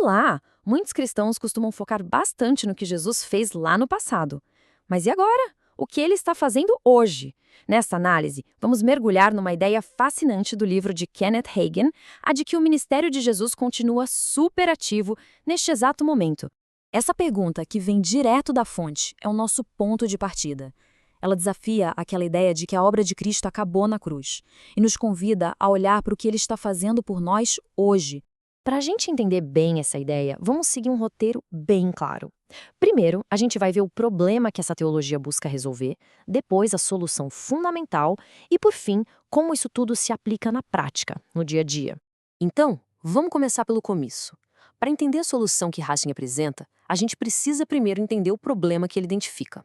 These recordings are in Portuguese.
lá, muitos cristãos costumam focar bastante no que Jesus fez lá no passado. Mas e agora? O que ele está fazendo hoje? Nessa análise, vamos mergulhar numa ideia fascinante do livro de Kenneth Hagin, a de que o ministério de Jesus continua super ativo neste exato momento. Essa pergunta, que vem direto da fonte, é o nosso ponto de partida. Ela desafia aquela ideia de que a obra de Cristo acabou na cruz e nos convida a olhar para o que ele está fazendo por nós hoje. Para a gente entender bem essa ideia, vamos seguir um roteiro bem claro. Primeiro, a gente vai ver o problema que essa teologia busca resolver, depois a solução fundamental e, por fim, como isso tudo se aplica na prática, no dia a dia. Então, vamos começar pelo começo. Para entender a solução que Hagin apresenta, a gente precisa primeiro entender o problema que ele identifica.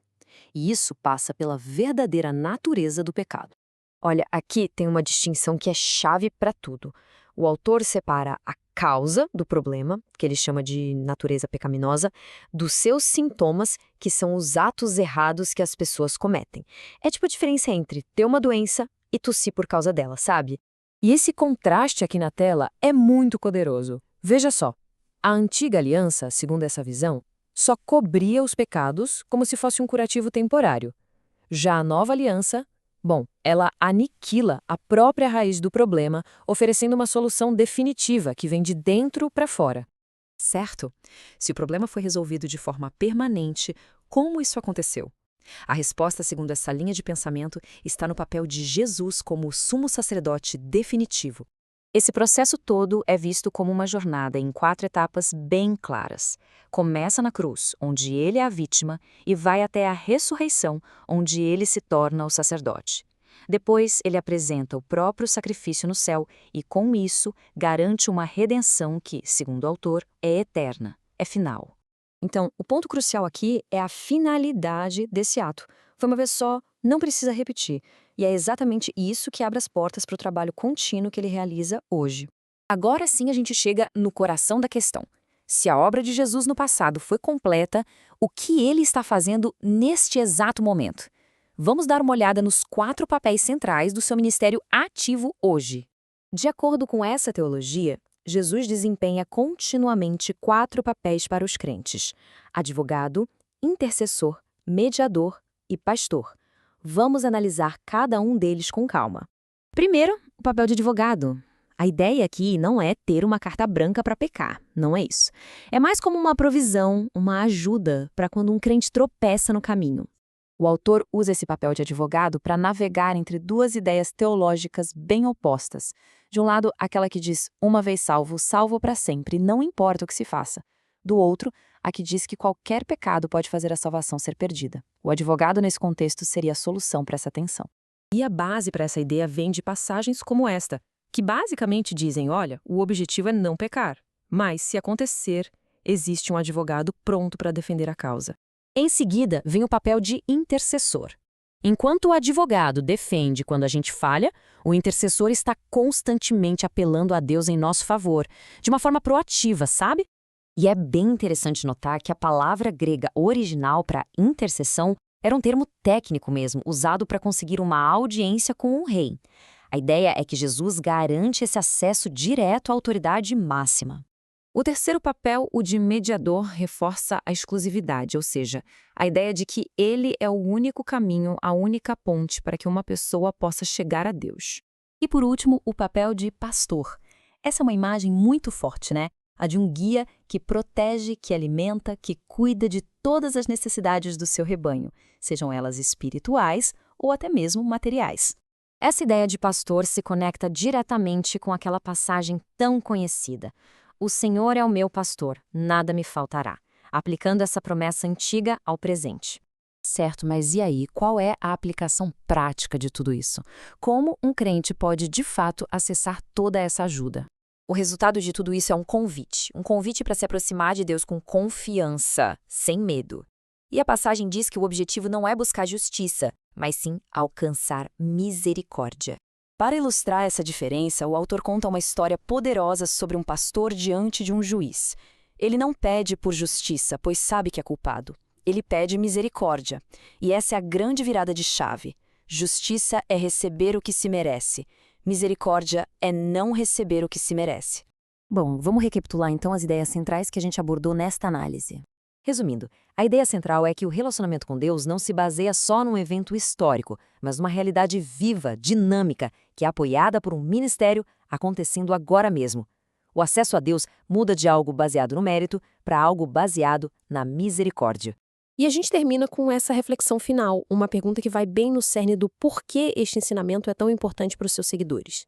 E isso passa pela verdadeira natureza do pecado. Olha, aqui tem uma distinção que é chave para tudo. O autor separa a causa do problema, que ele chama de natureza pecaminosa, dos seus sintomas, que são os atos errados que as pessoas cometem. É tipo a diferença entre ter uma doença e tossir por causa dela, sabe? E esse contraste aqui na tela é muito poderoso. Veja só, a antiga aliança, segundo essa visão, só cobria os pecados como se fosse um curativo temporário. Já a nova aliança, ela aniquila a própria raiz do problema, oferecendo uma solução definitiva que vem de dentro para fora. Certo? Se o problema foi resolvido de forma permanente, como isso aconteceu? A resposta, segundo essa linha de pensamento, está no papel de Jesus como o sumo sacerdote definitivo. Esse processo todo é visto como uma jornada em 4 etapas bem claras. Começa na cruz, onde ele é a vítima, e vai até a ressurreição, onde ele se torna o sacerdote. Depois, ele apresenta o próprio sacrifício no céu e, com isso, garante uma redenção que, segundo o autor, é eterna, é final. Então, o ponto crucial aqui é a finalidade desse ato. Foi uma vez só, não precisa repetir. E é exatamente isso que abre as portas para o trabalho contínuo que ele realiza hoje. Agora sim a gente chega no coração da questão. Se a obra de Jesus no passado foi completa, o que ele está fazendo neste exato momento? Vamos dar uma olhada nos 4 papéis centrais do seu ministério ativo hoje. De acordo com essa teologia, Jesus desempenha continuamente 4 papéis para os crentes: advogado, intercessor, mediador e pastor. Vamos analisar cada um deles com calma. Primeiro, o papel de advogado. A ideia aqui não é ter uma carta branca para pecar, não é isso. É mais como uma provisão, uma ajuda para quando um crente tropeça no caminho. O autor usa esse papel de advogado para navegar entre 2 ideias teológicas bem opostas. De um lado, aquela que diz, uma vez salvo, salvo para sempre, não importa o que se faça. Do outro, a que diz que qualquer pecado pode fazer a salvação ser perdida. O advogado, nesse contexto, seria a solução para essa tensão. E a base para essa ideia vem de passagens como esta, que basicamente dizem, olha, o objetivo é não pecar, mas, se acontecer, existe um advogado pronto para defender a causa. Em seguida, vem o papel de intercessor. Enquanto o advogado defende quando a gente falha, o intercessor está constantemente apelando a Deus em nosso favor, de uma forma proativa, sabe? E é bem interessante notar que a palavra grega original para intercessão era um termo técnico mesmo, usado para conseguir uma audiência com um rei. A ideia é que Jesus garante esse acesso direto à autoridade máxima. O terceiro papel, o de mediador, reforça a exclusividade, ou seja, a ideia de que ele é o único caminho, a única ponte para que uma pessoa possa chegar a Deus. E por último, o papel de pastor. Essa é uma imagem muito forte, né? A de um guia que protege, que alimenta, que cuida de todas as necessidades do seu rebanho, sejam elas espirituais ou até mesmo materiais. Essa ideia de pastor se conecta diretamente com aquela passagem tão conhecida. O Senhor é o meu pastor, nada me faltará, aplicando essa promessa antiga ao presente. Certo, mas e aí, qual é a aplicação prática de tudo isso? Como um crente pode, de fato, acessar toda essa ajuda? O resultado de tudo isso é um convite para se aproximar de Deus com confiança, sem medo. E a passagem diz que o objetivo não é buscar justiça, mas sim alcançar misericórdia. Para ilustrar essa diferença, o autor conta uma história poderosa sobre um pastor diante de um juiz. Ele não pede por justiça, pois sabe que é culpado. Ele pede misericórdia. E essa é a grande virada de chave. Justiça é receber o que se merece. Misericórdia é não receber o que se merece. Bom, vamos recapitular então as ideias centrais que a gente abordou nesta análise. Resumindo, a ideia central é que o relacionamento com Deus não se baseia só num evento histórico, mas numa realidade viva, dinâmica, que é apoiada por um ministério acontecendo agora mesmo. O acesso a Deus muda de algo baseado no mérito para algo baseado na misericórdia. E a gente termina com essa reflexão final, uma pergunta que vai bem no cerne do porquê este ensinamento é tão importante para os seus seguidores.